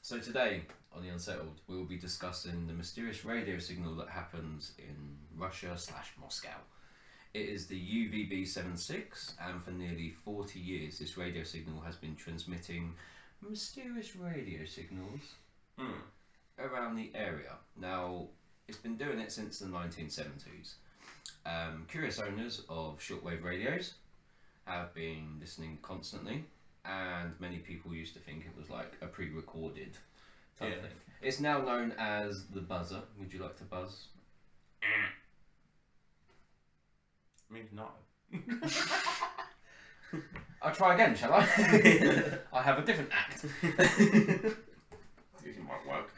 So today on the Unsettled, we will be discussing the mysterious radio signal that happens in Russia/Moscow. It is the UVB 76, and for nearly 40 years, this radio signal has been transmitting mysterious radio signals around the area. Now, it's been doing it since the 1970s. Curious owners of shortwave radios have been listening constantly, and many people used to think it was like a pre-recorded type thing. It's now known as the buzzer. Would you like to buzz? Means no. I'll try again, shall I? I have a different act. It might work.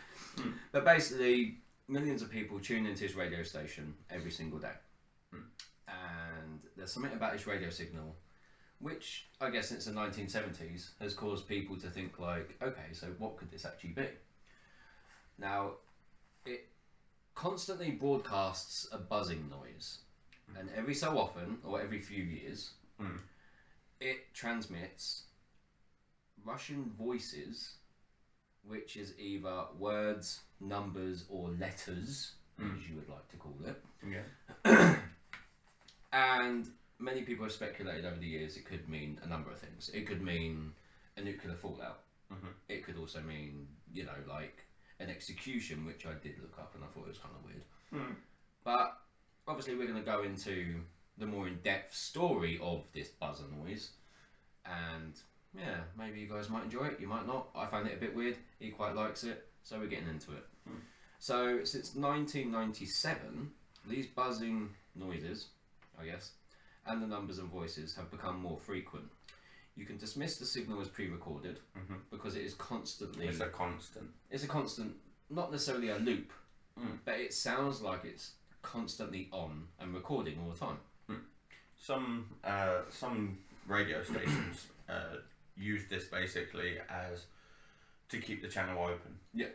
But basically, millions of people tune into his radio station every single day. And there's something about his radio signal which, I guess since the 1970s, has caused people to think like, okay, so what could this actually be? Now, it constantly broadcasts a buzzing noise. And every so often, or every few years, it transmits Russian voices, which is either words, numbers, or letters, as you would like to call it. Yeah. And many people have speculated over the years it could mean a number of things. It could mean a nuclear fallout. It could also mean, you know, like an execution, which I did look up and I thought it was kind of weird. But obviously we're going to go into the more in-depth story of this buzzer noise. And yeah, maybe you guys might enjoy it, you might not. I found it a bit weird. He quite likes it, so we're getting into it. So since 1997, these buzzing noises, I guess, and the numbers and voices have become more frequent. You can dismiss the signal as pre-recorded because it is constantly... It's a constant. It's a constant, not necessarily a loop, but it sounds like it's constantly on and recording all the time. Some radio stations use this basically as to keep the channel open. Yeah.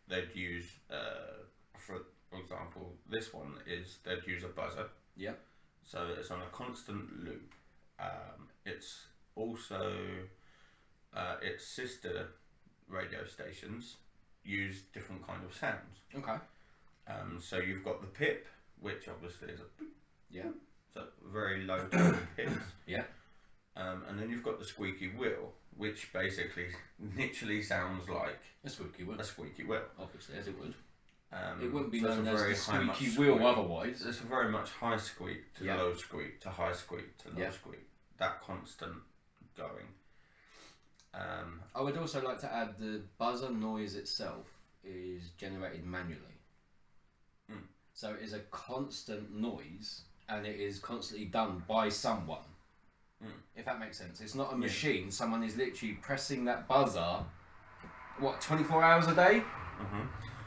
They'd use, for example, this one is they'd use a buzzer. Yeah. So it's on a constant loop. It's also its sister radio stations use different kind of sounds. Okay. So you've got the pip, which obviously is a Yeah. so very low tone pips. Yeah. And then you've got the squeaky wheel, which basically literally sounds like A squeaky wheel. a squeaky wheel. Obviously, as it would. It wouldn't be so it's known a as very the high much squeaky wheel squeak. otherwise. It's a very much high squeak to Yeah. low squeak to high squeak to low Yeah. squeak. That constant going. I would also like to add the buzzer noise itself is generated manually. So it is a constant noise and it is constantly done by someone. If that makes sense. It's not a machine. Someone is literally pressing that buzzer, what, 24 hours a day?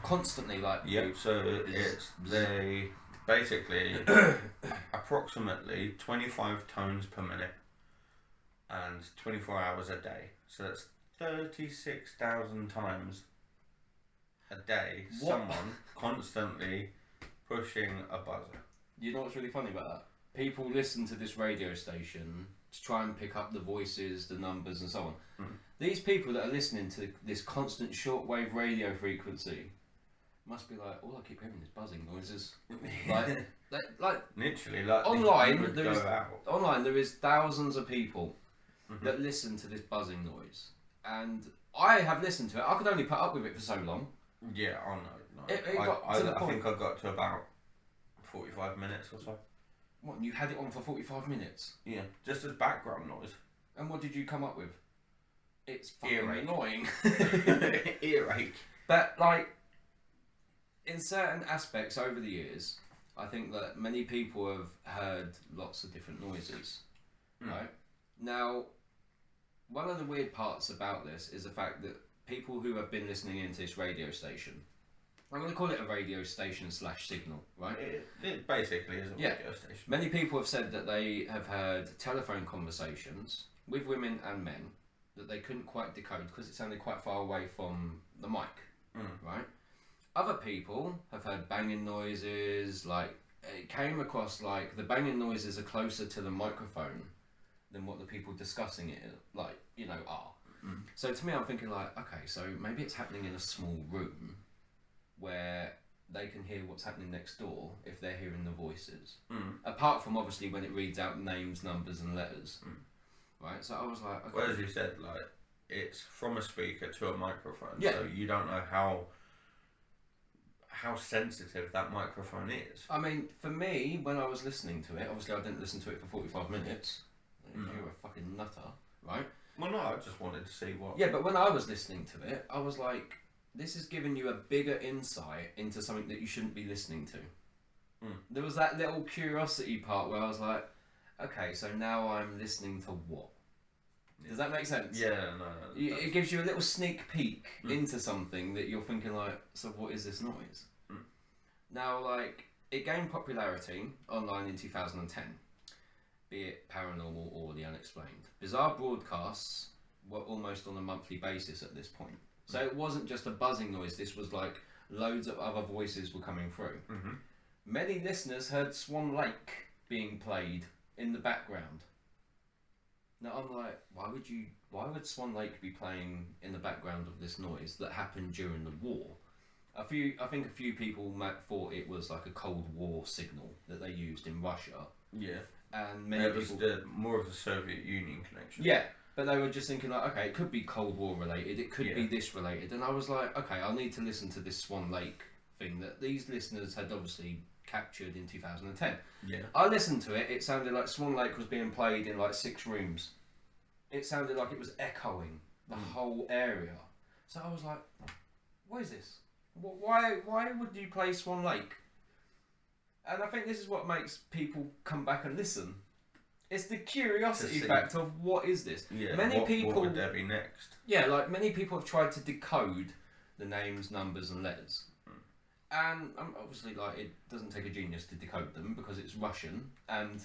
Constantly, like... Yep, so they basically approximately 25 tones per minute and 24 hours a day. So that's 36,000 times a day. What? Someone constantly pushing a buzzer. You know what's really funny about that? People listen to this radio station to try and pick up the voices, the numbers and so on. These people that are listening to this constant shortwave radio frequency must be like, all I keep hearing is buzzing noises. like Literally, like online, you would there go is out. there is thousands of people that listen to this buzzing noise, and I have listened to it. I could only put up with it for so long. Yeah, I know. It got to the I point. think I got to about 45 minutes or so. What? And you had it on for 45 minutes, Yeah, just as background noise. and what did you come up with? It's fucking Earache. annoying. Earache. But like, in certain aspects over the years, I think that many people have heard lots of different noises. Right? Now, one of the weird parts about this is the fact that people who have been listening into this radio station, I'm going to call it a radio station / signal, right? It basically is a radio station. Many people have said that they have heard telephone conversations with women and men that they couldn't quite decode because it sounded quite far away from the mic, right? Other people have heard banging noises, like it came across like the banging noises are closer to the microphone than what the people discussing it, like, you know, are. So to me, I'm thinking like, okay, so maybe it's happening in a small room where they can hear what's happening next door if they're hearing the voices. Apart from obviously when it reads out names, numbers, and letters, right? So I was like, okay. Well, as you said, like it's from a speaker to a microphone, Yeah. so you don't know how sensitive that microphone is. I mean, for me, when I was listening to it, obviously I didn't listen to it for 45 minutes. You're a fucking nutter, right? Well, no, I just wanted to see what. Yeah, but when I was listening to it, I was like, this is giving you a bigger insight into something that you shouldn't be listening to. There was that little curiosity part where I was like, okay, so now I'm listening to what? Does that make sense? Yeah, no. It gives you a little sneak peek into something that you're thinking like, so what is this noise? Now, like, it gained popularity online in 2010, be it paranormal or the unexplained. Bizarre broadcasts were almost on a monthly basis at this point. So it wasn't just a buzzing noise, this was like loads of other voices were coming through. Many listeners heard Swan Lake being played in the background. Now I'm like, why would Swan Lake be playing in the background of this noise that happened during the war? I think a few people thought it was like a Cold War signal that they used in Russia. Yeah. And many people... It was more of the Soviet Union connection. Yeah, but they were just thinking like, okay, it could be Cold War related, it could be this related. And I was like, okay, I'll need to listen to this Swan Lake thing that these listeners had obviously captured in 2010. Yeah. I listened to it, it sounded like Swan Lake was being played in like 6 rooms. It sounded like it was echoing the whole area. So I was like, what is this? Why would you play Swan Lake? And I think this is what makes people come back and listen. It's the curiosity factor of what is this? Yeah, people, what would there be next? Yeah, like many people have tried to decode the names, numbers and letters. And obviously like it doesn't take a genius to decode them because it's Russian and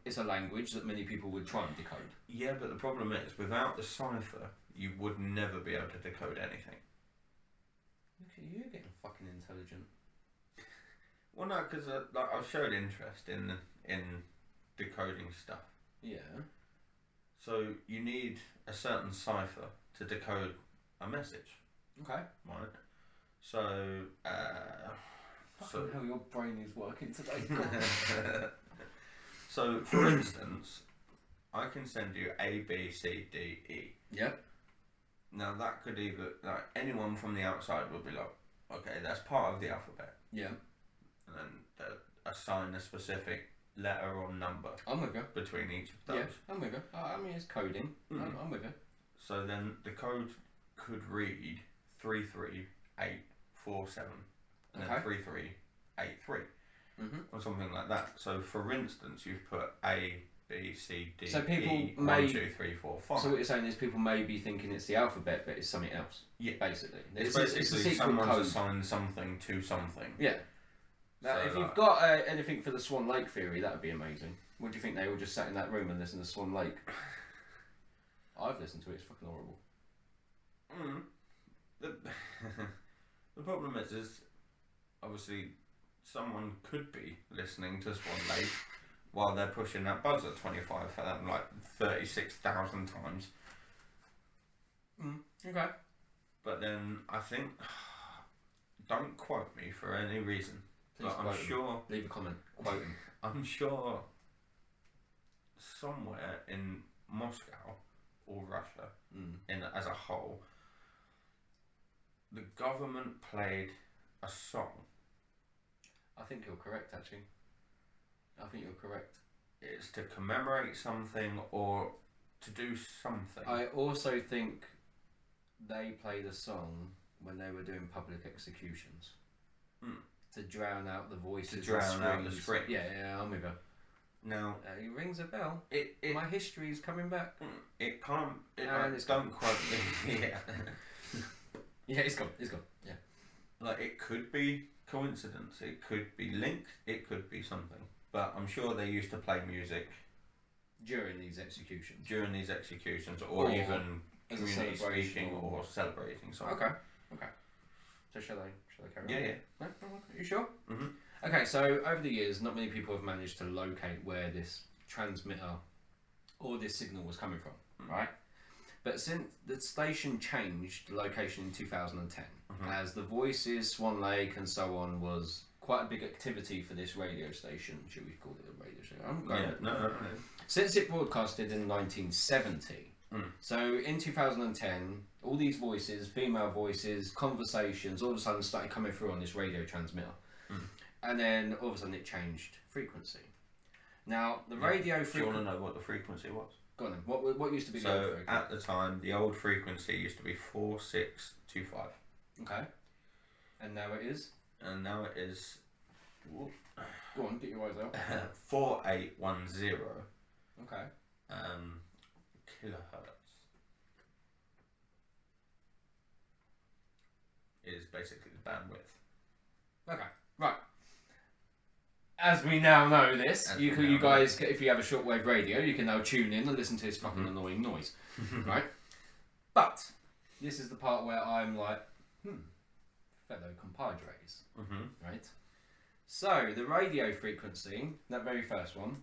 it's a language that many people would try and decode. Yeah, but the problem is without the cipher you would never be able to decode anything. Look at you getting fucking intelligent. Well, no, because like I've showed interest in decoding stuff. Yeah. So you need a certain cipher to decode a message. Okay. Right. So. Fucking hell, your brain is working today. So, for instance, I can send you A, B, C, D, E. Yep. Now that could either anyone from the outside would be like, okay, that's part of the alphabet. Yeah. And then assign a specific letter or number. I'm with you. Between each of those. Yeah, I'm with you. I mean, it's coding. I'm with you. So then the code could read 33847 and then 3383 or something like that. So for instance, you've put A, B, C, D, so people E, may, 1, 2, 3, 4, 5. So what you're saying is people may be thinking it's the alphabet, but it's something else. Yeah, basically. It's basically someone's assigned something to something. Yeah. Now, so if you've got anything for the Swan Lake theory, that would be amazing. What do you think they all just sat in that room and listened to Swan Lake? I've listened to it. It's fucking horrible. The problem is obviously someone could be listening to Swan Lake while they're pushing that buzzer 25 for them like 36,000 times. Okay. But then I think, don't quote me for any reason, Please but I'm sure. Leave a comment. Quote him. I'm sure somewhere in Moscow or Russia, as a whole, the government played a song. I think you're correct, actually. I think you're correct. It's to commemorate something or to do something. I also think they played a song when they were doing public executions. To drown out the voices. To drown out the screams. Yeah, I'm with you. Now, it rings a bell. My history is coming back. It can't. It's don't quote me. Yeah. Yeah, it's gone. Yeah. Like it could be coincidence. It could be linked. It could be something. But I'm sure they used to play music during these executions, or even as community speaking or celebrating something. Okay. So shall I carry on? Yeah. No? Are you sure? Okay, so over the years, not many people have managed to locate where this transmitter or this signal was coming from, right? But since the station changed location in 2010, as the Voices, Swan Lake, and so on was quite a big activity for this radio station. Should we call it a radio station? I'm going No. Since it broadcasted in 1970. So in 2010, all these voices, female voices, conversations, all of a sudden started coming through on this radio transmitter. And then all of a sudden it changed frequency. Now, the radio frequency... Do you want to know what the frequency was? Go on then. What used to be the old frequency? At the time, the old frequency used to be 4625. Okay. And now it is? And now it is... Go on, get your eyes out. 4810. Okay. Kilohertz is basically the bandwidth. Okay, right. As we now know this, you guys, if you have a shortwave radio, you can now tune in and listen to this fucking annoying noise, right? But this is the part where I'm like, fellow compadres, right? So the radio frequency, that very first one,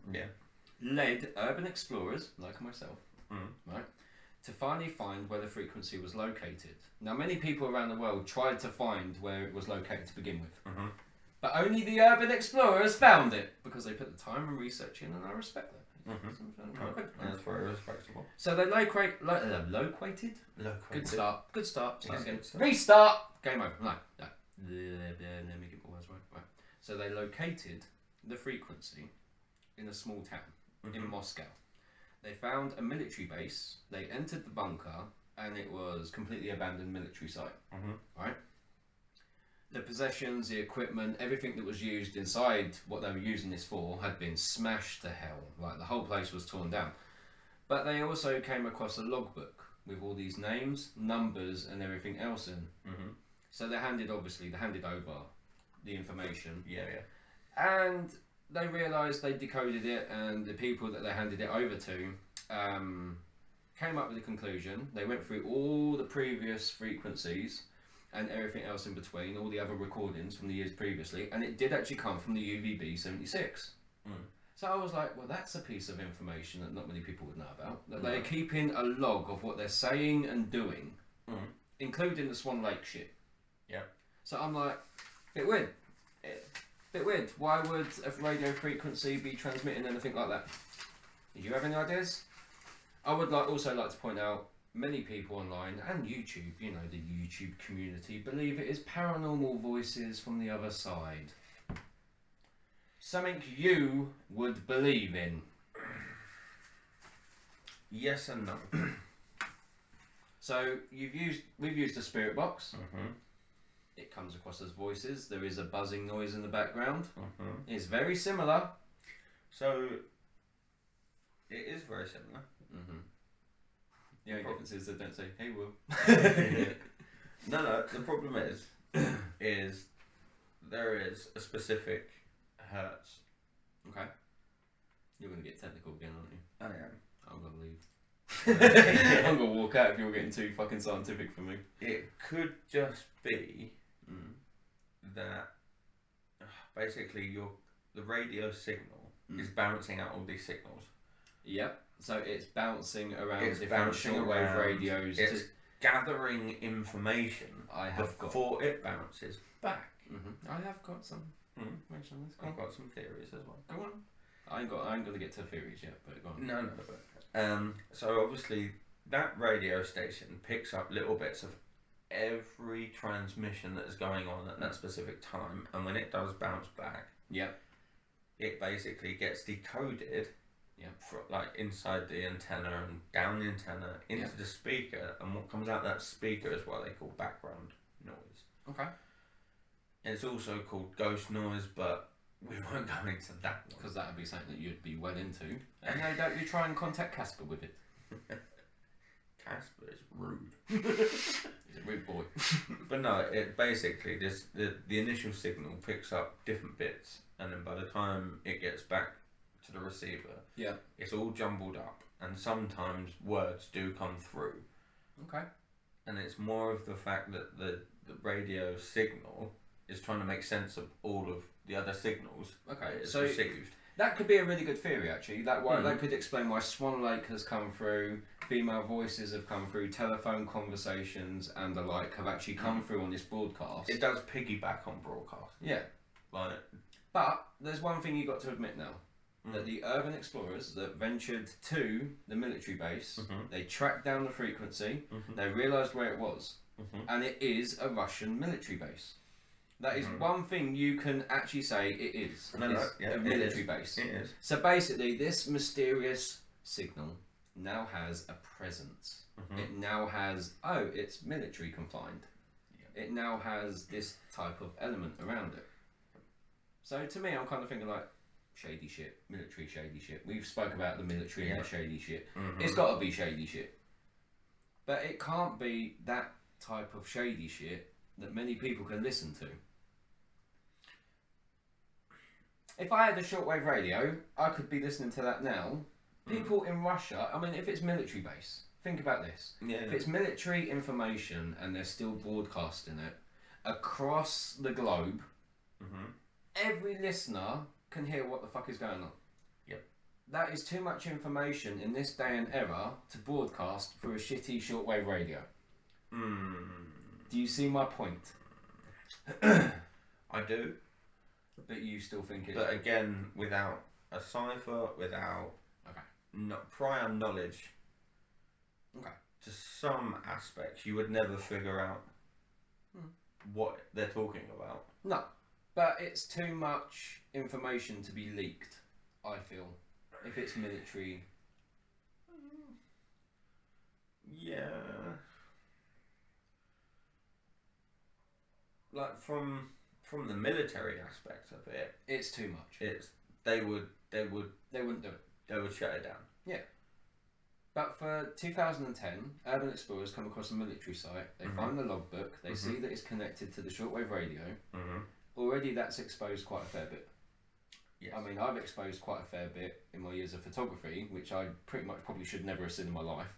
led urban explorers like myself, right, to finally find where the frequency was located. Now, many people around the world tried to find where it was located to begin with. But only the urban explorers found it because they put the time and research in, and I respect that. That's very respectable. So they located. Good start. Start again. Restart. Game over. No. Let me get my words right. So they located the frequency in a small town in Moscow. They found a military base. They entered the bunker, and it was completely abandoned military site. Right. The possessions, the equipment, everything that was used inside what they were using this for had been smashed to hell. Like, the whole place was torn down. But they also came across a logbook with all these names, numbers, and everything else in. So they handed over the information. And they realised they decoded it, and the people that they handed it over to came up with a conclusion. They went through all the previous frequencies and everything else in between, all the other recordings from the years previously, and it did actually come from the UVB 76. So I was like, well, that's a piece of information that not many people would know about. That they're keeping a log of what they're saying and doing, including the Swan Lake shit. So I'm like, bit weird. Why would a radio frequency be transmitting anything like that? Did you have any ideas? I would also like to point out, many people online and YouTube, you know, the YouTube community, believe it is paranormal voices from the other side. Something you would believe in. Yes and no. So we've used a spirit box. It comes across as voices. There is a buzzing noise in the background. It's very similar. So it is very similar. The only difference is they don't say, "Hey, Will." No. The problem is there is a specific hertz. Okay. You're gonna get technical again, aren't you? I am. I'm gonna leave. I'm gonna walk out if you're getting too fucking scientific for me. It could just be that basically the radio signal is bouncing out all these signals. Yep. So it's bouncing around different shortwave radios. It's gathering information before it bounces back. I have got some information on this. I've got some theories as well. Go on. I ain't gonna get to theories yet, but go on. No. But, so obviously that radio station picks up little bits of every transmission that is going on at that specific time, and when it does bounce back, it basically gets decoded. Like inside the antenna and down the antenna into the speaker, and what comes out that speaker is what they call background noise. Okay. It's also called ghost noise, but we won't go into that one because that would be something that you'd be well into. And no doubt you try and contact Casper with it. Casper is rude. He's a rude boy. But no, it basically the initial signal picks up different bits, and then by the time it gets back to the receiver, it's all jumbled up, and sometimes words do come through. Okay. And it's more of the fact that the radio signal is trying to make sense of all of the other signals. Okay. It's received. That could be a really good theory, actually. That could explain why Swan Lake has come through, female voices have come through, telephone conversations and the like have actually come through on this broadcast. It does piggyback on broadcast. Yeah. Like, but there's one thing you've got to admit now. That the urban explorers that ventured to the military base, they tracked down the frequency, they realised where it was, and it is a Russian military base. That is one thing you can actually say it is. A military base. It is. So basically, this mysterious signal now has a presence. It now has, it's military confined. It now has this type of element around it. So to me, I'm kind of thinking like, shady shit, military shady shit. We've spoke about the military and the shady shit. It's got to be shady shit. But it can't be that type of shady shit that many people can listen to. If I had a shortwave radio, I could be listening to that now. People in Russia, I mean, if it's military base, think about this. If it's military information and they're still broadcasting it across the globe, every listener can hear what the fuck is going on. That is too much information in this day and era to broadcast through a shitty shortwave radio. Do you see my point? I do. But you still think it... But again, without a cipher, without prior knowledge to some aspects, you would never figure out what they're talking about. No. But it's too much information to be leaked, I feel. If it's military... Yeah. Like from the military aspect of it, it's too much. They wouldn't do it. They would shut it down. Yeah. But for 2010, urban explorers come across a military site. They find the logbook. They see that it's connected to the shortwave radio. Already, that's exposed quite a fair bit. Yes. I mean, I've exposed quite a fair bit in my years of photography, which I pretty much probably should never have seen in my life.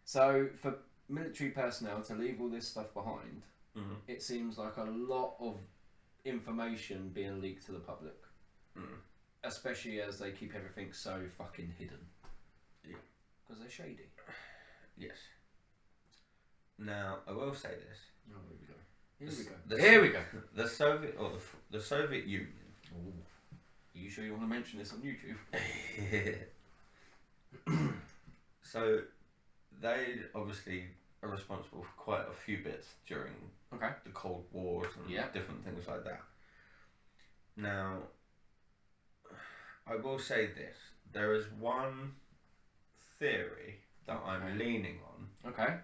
So for military personnel to leave all this stuff behind, it seems like a lot of information being leaked to the public. Especially as they keep everything so fucking hidden. Yeah. Because they're shady. Yes. Now, I will say this. Oh, here we go. The Soviet, or the Soviet Union. Ooh. Are you sure you want to mention this on YouTube? So, they obviously are responsible for quite a few bits during the Cold Wars and different things like that. Now, I will say this. There is one theory that I'm leaning on.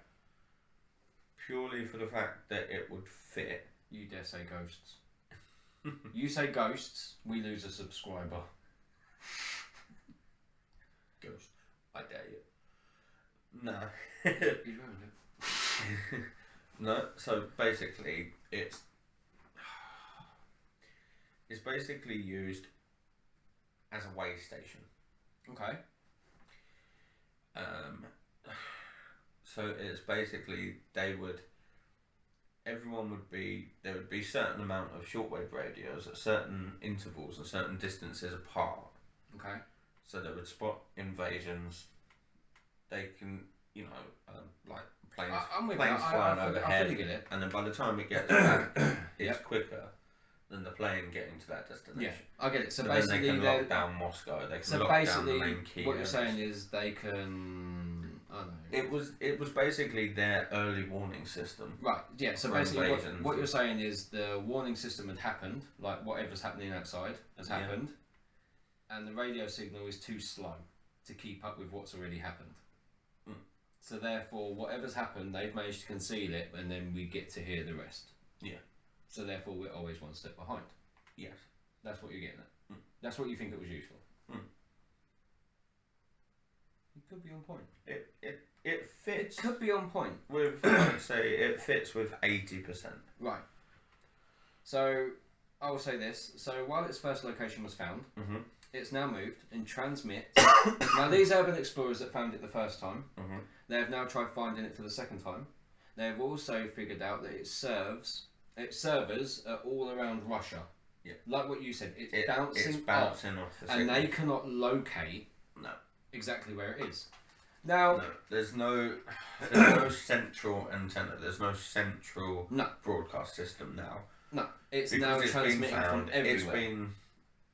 Purely for the fact that it would fit. You dare say ghosts. You say ghosts, we lose a subscriber. Ghosts. I dare you. No. You ruined it. No, so basically it's basically used as a way station. So it's basically there would be certain amount of shortwave radios at certain intervals and certain distances apart. So they would spot invasions. They can, like planes flying overhead, and then by the time it gets back, it's quicker than the plane getting to that destination. Yeah, I get it. So then basically, they can lock down Moscow. They can lock down the main key what areas. you're saying is they can. I don't know. It was basically their early warning system. Right. Yeah. So basically, what you're saying is the warning system had happened, like whatever's happening outside has happened, and the radio signal is too slow to keep up with what's already happened. So therefore, whatever's happened, they've managed to conceal it, and then we get to hear the rest. Yeah. So therefore, we're always one step behind. Yes. That's what you're getting at. That's what you think it was used for. It could be on point. It fits. It could be on point. With, I'd say, it fits with 80%. Right. So, I will say this. So, while its first location was found, it's now moved and transmits. Now, these urban explorers that found it the first time, they have now tried finding it for the second time. They have also figured out that its servers are all around Russia. Yeah. Like what you said, it's bouncing off the and signal. they cannot locate No. exactly where it is. Now, no, there's no central antenna. There's no central broadcast system now. No, it's because now it's transmitting been found, from everywhere.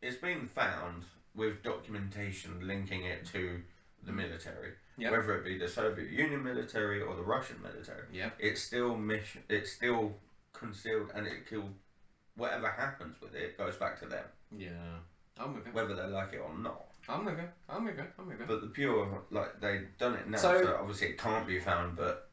It's been found with documentation linking it to the military, whether it be the Soviet Union military or the Russian military. Yeah, it's still concealed, and it killed. Whatever happens with it goes back to them. Yeah, I'm with you. Whether they like it or not. I'm with you. But the pure, like, they've done it now, so obviously it can't be found, but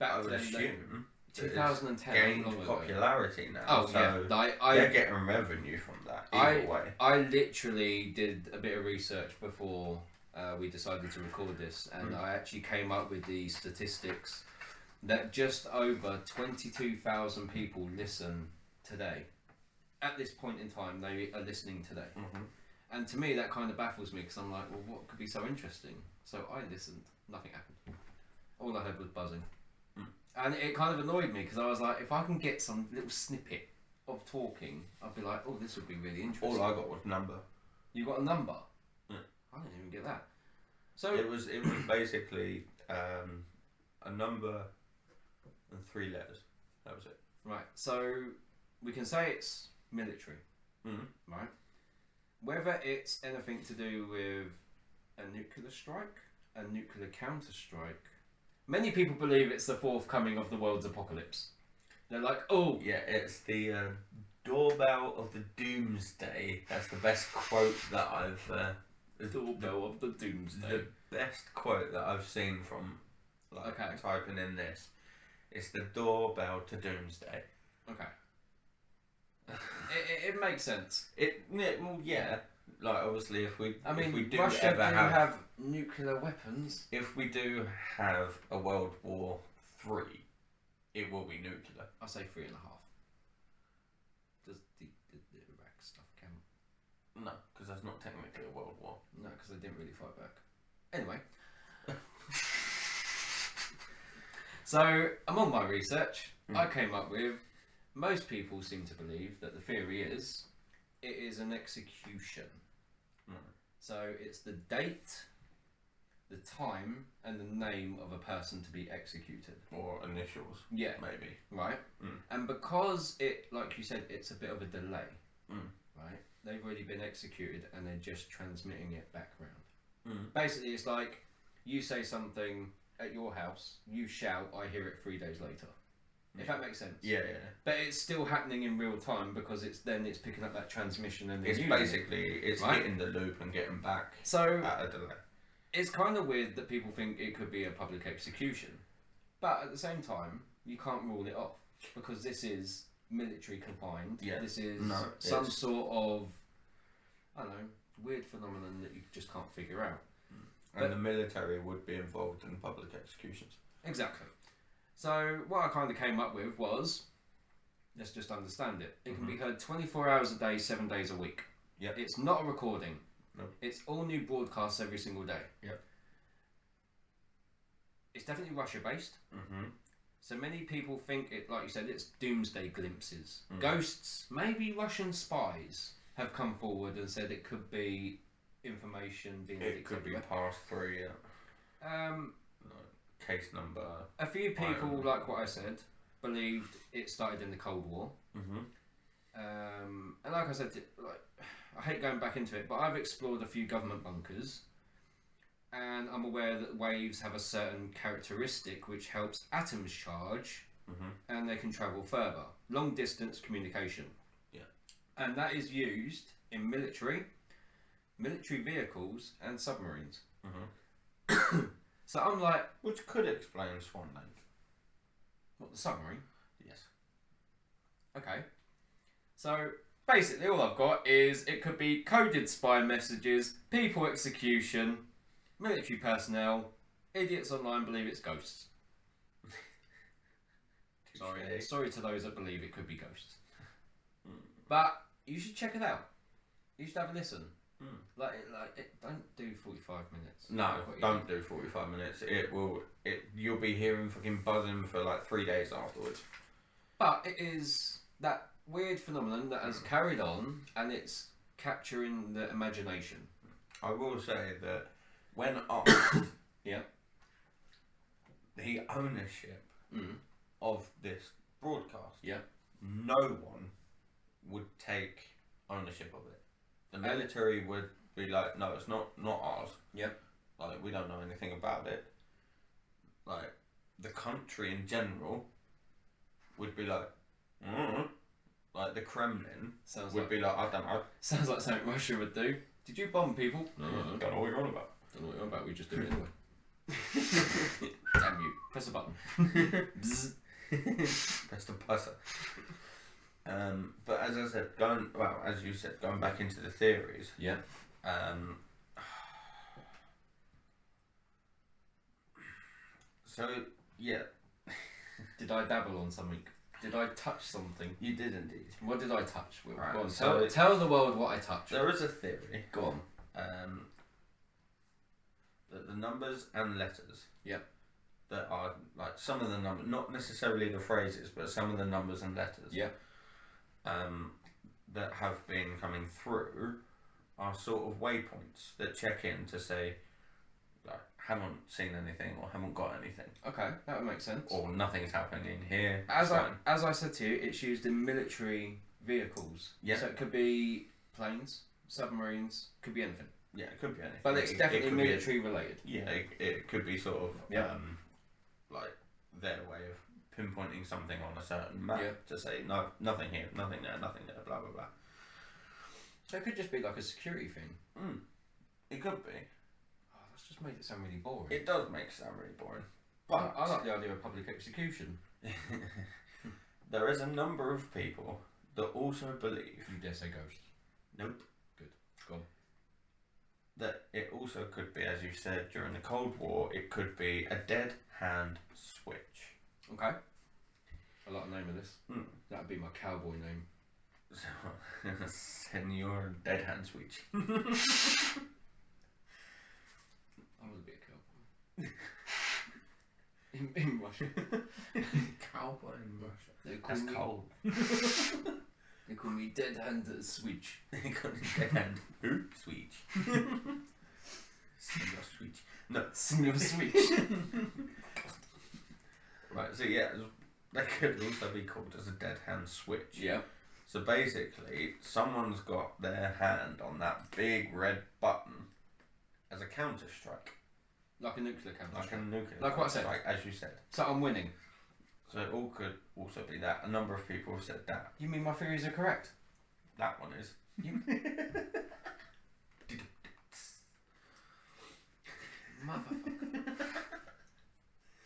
I would assume 2010 gained popularity now. Oh, so yeah. They're getting revenue from that, either way. I literally did a bit of research before we decided to record this, and I actually came up with the statistics that just over 22,000 people listen today. At this point in time, they are listening today. And to me, that kind of baffles me, because I'm like, well, what could be so interesting? So I listened. Nothing happened. All I heard was buzzing. And it kind of annoyed me, because I was like, if I can get some little snippet of talking, I'd be like, oh, this would be really interesting. All I got was number. You got a number? Yeah. I didn't even get that. So it was basically a number and 3 letters. That was it. Right. So we can say it's military. Right. Whether it's anything to do with a nuclear strike, a nuclear counter-strike, many people believe it's the forthcoming of the world's apocalypse. They're like, oh... Yeah, it's the doorbell of the doomsday. That's the best quote that I've... doorbell of the doomsday. The best quote that I've seen from, like, typing in this. It's the doorbell to doomsday. Okay. It makes sense. Yeah. Like, obviously, if we do Russia ever have nuclear weapons. If we do have a World War III, it will be nuclear. I say 3.5. Does the Iraq stuff count? No, because that's not technically a World War. No, because they didn't really fight back. Anyway. So, among my research, I came up with, most people seem to believe that the theory is, it is an execution. So, it's the date, the time, and the name of a person to be executed. Or initials. Yeah. Maybe. Right? And because it, like you said, it's a bit of a delay. Right? They've already been executed and they're just transmitting it back around. Basically, it's like, you say something at your house, you shout, I hear it 3 days later. If that makes sense. Yeah. But it's still happening in real time, because it's picking up that transmission and it's hitting the loop and getting back at a delay. It's kind of weird that people think it could be a public execution, but at the same time, you can't rule it off, because this is military confined. Yeah. This is some sort of, I don't know, weird phenomenon that you just can't figure out. And the military would be involved in public executions. Exactly. So what I kind of came up with was, let's just understand it. It can be heard 24 hours a day, 7 days a week. Yep. It's not a recording. No. It's all new broadcasts every single day. Yep. It's definitely Russia based. So many people think it, like you said, it's doomsday glimpses. Ghosts, maybe Russian spies have come forward and said it could be information being It could be passed through, case number. A few people, like what I said, believed it started in the Cold War. And like I said, I hate going back into it, but I've explored a few government bunkers, and I'm aware that waves have a certain characteristic which helps atoms charge, and they can travel further. Long distance communication. Yeah. And that is used in military vehicles and submarines. So I'm like... Which could explain Swan Lake. What, the submarine? Yes. Okay. So, basically all I've got is, it could be coded spy messages, people execution, military personnel, idiots online believe it's ghosts. Sorry to those that believe it could be ghosts. But, you should check it out. You should have a listen. Don't do 45 minutes. No, don't do 45 minutes. You'll be hearing fucking buzzing for like 3 days afterwards. But it is that weird phenomenon that has carried on, and it's capturing the imagination. I will say that when asked, Yeah. the ownership of this broadcast, Yeah. no one would take ownership of it. The military would be like, no, it's not ours. Yeah. Like, we don't know anything about it. Like, the country in general would be like, like the Kremlin would be like, I don't know. Sounds like something Russia would do. Did you bomb people? No. Don't know what you're on about. Don't know what you're on about. We just do it anyway. Damn you! Press the button. Press the buzzer. But as I said, as you said, going back into the theories. Yeah. So yeah. Did I dabble on something? Did I touch something? You did indeed. What did I touch, Will? Right, Go on, so tell the world what I touched. There is a theory. Go on. That the numbers and letters. Yep. That are like some of the numbers, not necessarily the phrases, but some of the numbers and letters. Yeah. That have been coming through are sort of waypoints that check in to say, like, haven't seen anything or haven't got anything. Okay, that would make sense. Or nothing's happening here. As I said to you, it's used in military vehicles. Yeah. So it could be planes, submarines, could be anything. Yeah, it could be anything. But it's definitely military related. Yeah, it could be sort of like their way of pinpointing something on a certain map to say no, nothing here, nothing there, blah blah blah. So it could just be like a security thing. It could be. Oh, that's just made it sound really boring. It does make it sound really boring. But I like the idea of public execution. There is a number of people that also believe. You dare say ghost? Nope. Good. Go on. That it also could be, as you said, during the Cold War, it could be a dead hand switch. Okay. I like the name of this. That'd be my cowboy name. Senor Dead Hand Switch. I would be a cowboy. in Russia. Cowboy in Russia. That's cold. They call me Dead Hand Switch. They call me Dead Hand Switch. Senor Switch. No. Senor Switch. Right, so yeah, that could also be called as a dead hand switch. Yeah. So basically, someone's got their hand on that big red button as a counter strike. Like a nuclear counter Like strike. a nuclear Like what I said. strike, as you said. So I'm winning. So it all could also be that. A number of people have said that. You mean my theories are correct? That one is. Motherfucker.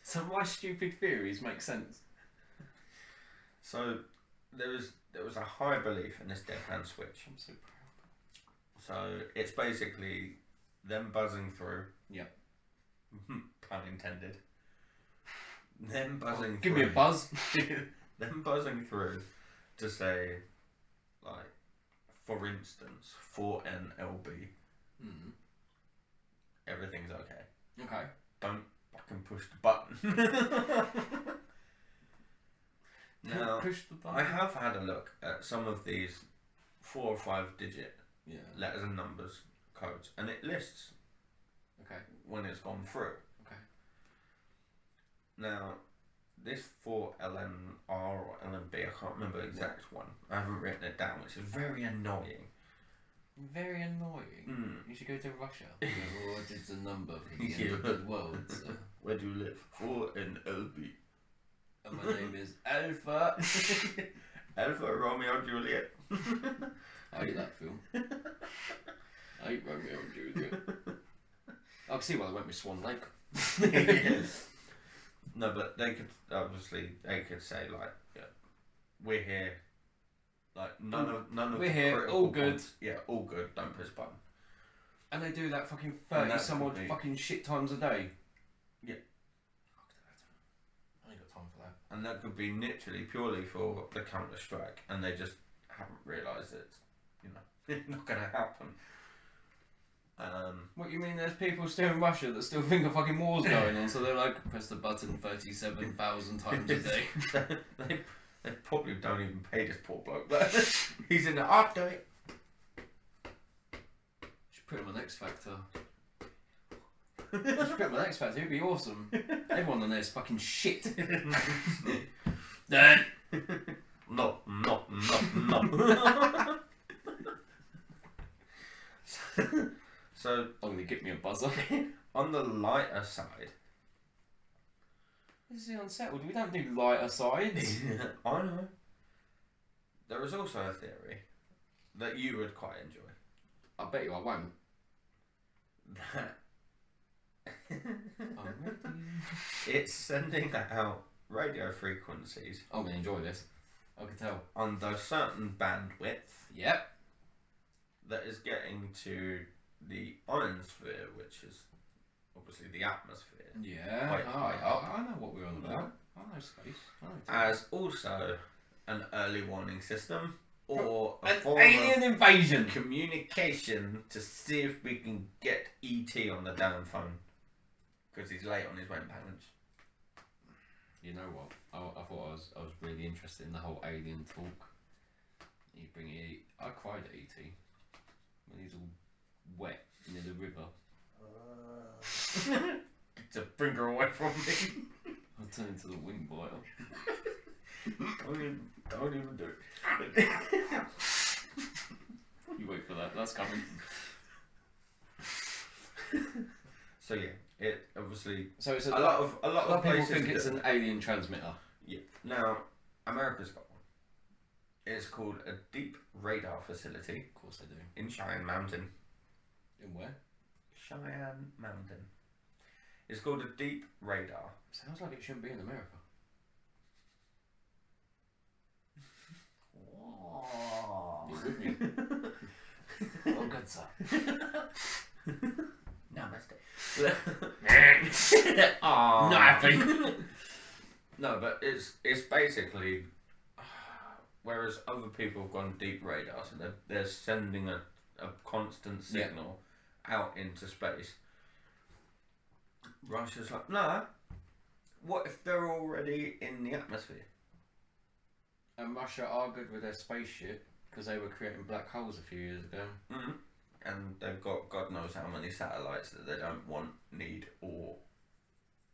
So my stupid theories make sense. So there was a high belief in this dead hand switch. I'm so proud. So it's basically them buzzing through. Yep. Pun intended. Them buzzing Give through. me a buzz. Them buzzing through to say, like, for instance, 4NLB. Everything's okay. Okay. Don't fucking push the button. Now, push the button. I have had a look at some of these 4 or 5 digit letters and numbers codes, and it lists when it's gone through. Okay. Now, this 4LNR or LNB, I can't remember the exact one. I haven't written it down, which is very annoying. Very annoying. You should go to Russia. What is the number for the end of the world? Sir? Where do you live? 4NLB. And my name is Alpha. Alpha Romeo Juliet. I hate that film. I hate Romeo and Juliet. I can see why they went with Swan Lake. No, but they could say like, yeah, we're here. Like none of we're the here, critical all good. points. Yeah, all good. Don't push button. And they do that fucking 30 some odd fucking shit times a day. Yeah. I ain't got time for that. And that could be literally purely for the counter strike, and they just haven't realised it's it's not going to happen. What you mean? There's people still in Russia that still think a fucking war's going on, so they're like, press the button 37,000 times a day. They probably don't even pay this poor bloke, but he's in the. I'll do it. Should put him on X Factor. Should put him on X Factor. It'd be awesome. Everyone on there's fucking shit. Then. No. So I'm gonna get me a buzzer. on the lighter side, This is Unsettled. We don't do lighter sides. I know. There is also a theory that you would quite enjoy. I bet you I won't. That I'm ready. it's sending out radio frequencies I'm gonna enjoy this. I can tell. on the certain bandwidth Yep. that is getting to the ionosphere, which is obviously the atmosphere, Yeah. Quite high up. I know what we're on about. I know space. I know as also an early warning system or a an form alien invasion. of communication to see if we can get ET on the damn phone because he's late on his rent payments. You know what? I thought I was really interested in the whole alien talk. You bring it. I cried at ET when he's all wet near the river. Get your finger away from me. I turned into the wing biter. Don't even do it. You wait for that. That's coming. So yeah, it obviously So it's a lot of a lot of people places think it's do. an alien transmitter. Yeah. Now America's got one. It's called a deep radar facility Of course they do. in Cheyenne Mountain. In where? Cheyenne Mountain. It's called a deep radar. Sounds like it shouldn't be in America. You with me? Oh, good sir. Namaste. Nothing. No, but it's basically, whereas other people have gone deep radar, so they're sending a constant signal out into space. Russia's like, no. What if they're already in the atmosphere? And Russia are good with their spaceship because they were creating black holes a few years ago. Mm-hmm. And they've got God knows how many satellites that they don't want, need, or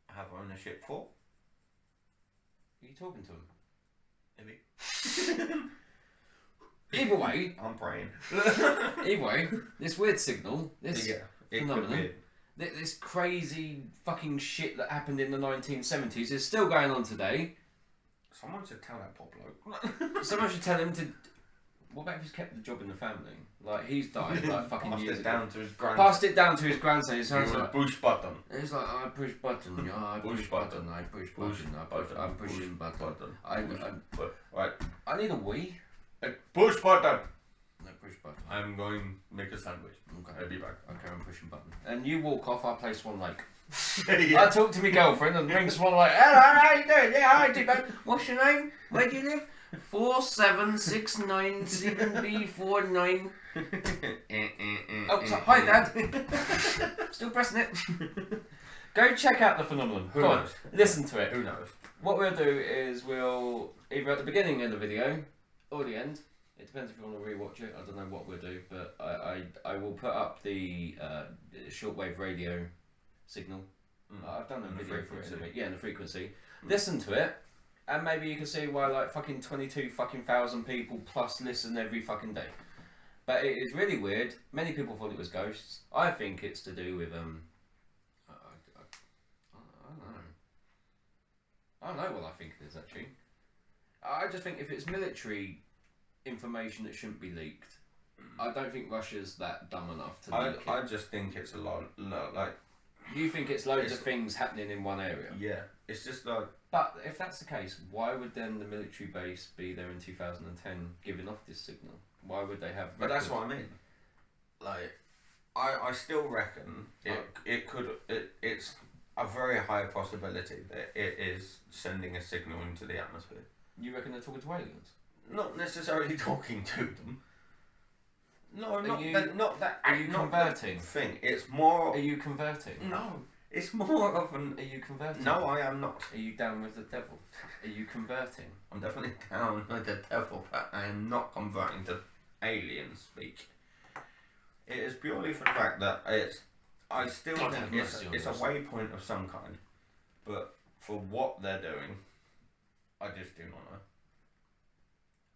have ownership for. Are you talking to them? Maybe. Either way, I'm praying. either way, this weird signal, this Yeah, it could phenomenon, be. this crazy fucking shit that happened in the 1970s is still going on today. Someone should tell that poor bloke. Someone should tell him to. What about if he's kept the job in the family? Like he's died like fucking Passed years it ago. down to his grandson. Passed it down to his grandson. It sounds like push button. it's like I push button. Yeah, I push button. I push button. I'm pushing button. Right. I need a wee. Push button. No push button. I'm going to make a sandwich. Okay. I'll be back. Okay, I'm pushing button. And you walk off. I play Swan Lake. Yeah. I talk to my girlfriend and ring Swan Lake. Hello, how you doing? Yeah, hi, Dibbo. What's your name? Where do you live? 47697B49. Oh, so, hi, Dad. Still pressing it. Go check out the phenomenon. Who Go on, knows? listen to it. Who knows? What we'll do is we'll either at the beginning of the video or the end. It depends if you want to rewatch it. I don't know what we'll do, but I will put up the shortwave radio signal. I've done a And the video for it in a frequency. bit. Yeah, and the frequency. Listen to it, and maybe you can see why like fucking 22,000 people plus listen every fucking day. But it is really weird. Many people thought it was ghosts. I think it's to do with I don't know what I think it is actually. I just think if it's military information that shouldn't be leaked, I don't think Russia's that dumb enough to leak I it. just think it's a lot. Like, You think it's loads of things happening in one area? yeah, it's just like. But if that's the case, why would then the military base be there in 2010 giving off this signal? Why would they have? But that's records? what I mean. Like, I still reckon it's a very high possibility that it is sending a signal into the atmosphere. You reckon they're talking to aliens? Not necessarily talking to them. No, Are not you- that. Not that. are you not converting? that thing. It's more. Are you converting? No, It's more of an. Are you converting? No, I am not. Are you down with the devil? Are you converting? I'm definitely down with the devil, but I am not converting to alien speak. It is purely for the fact that I still God think have it's mercy on a us. waypoint of some kind, but for what they're doing, I just do not know.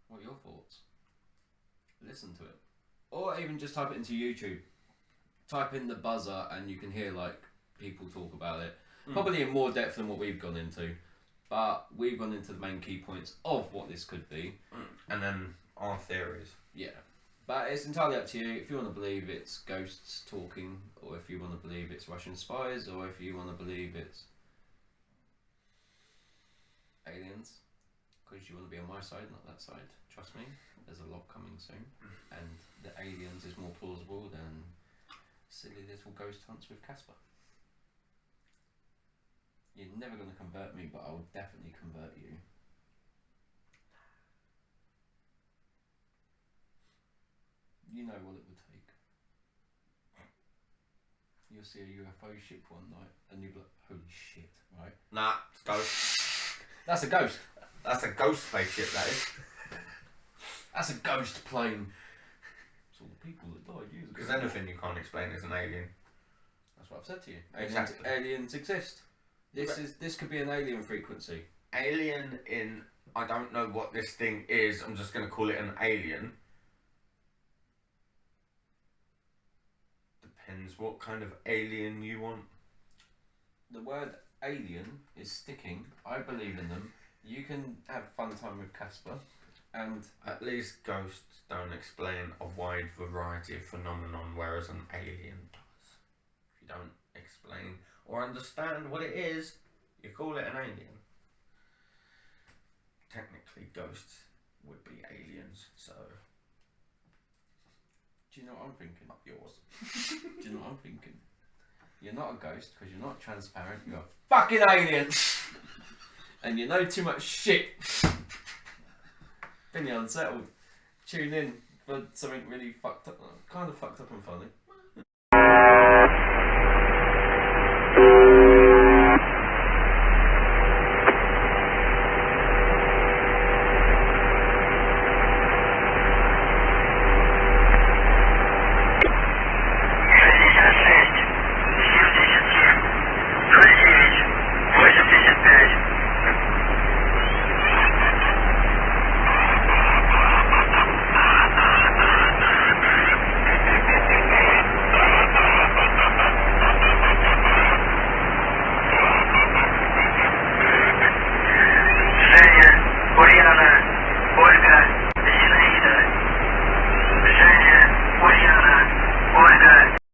What are your thoughts? Listen to it. Or even just type it into YouTube. Type in the buzzer and you can hear like people talk about it. Probably in more depth than what we've gone into. But we've gone into the main key points of what this could be. And then our theories. Yeah. But it's entirely up to you if you want to believe it's ghosts talking, or if you want to believe it's Russian spies, or if you want to believe it's aliens. Because you want to be on my side, not that side. Trust me, there's a lot coming soon. And the aliens is more plausible than silly little ghost hunts with Casper. You're never going to convert me, but I will definitely convert you. You know what it would take. You'll see a UFO ship one night and you'll be like, holy shit, right? Nah, it's ghost. That's a ghost. That's a ghost spaceship, that is. That's a ghost plane. It's all the people that died years ago. Because anything you can't explain is an alien. That's what I've said to you. Exactly. Aliens exist. This could be an alien frequency. Alien in, I don't know what this thing is, I'm just going to call it an alien. Depends what kind of alien you want. The word alien is sticking. I believe in them. You can have fun time with Casper. And at least ghosts don't explain a wide variety of phenomenon, whereas an alien does. If you don't explain or understand what it is, you call it an alien. Technically, ghosts would be aliens, so. Do you know what I'm thinking? Up yours. Do you know what I'm thinking? You're not a ghost because you're not transparent. You're a fucking alien, and you know too much shit. Been Unsettled. Tune in for something really fucked up, kind of fucked up and funny.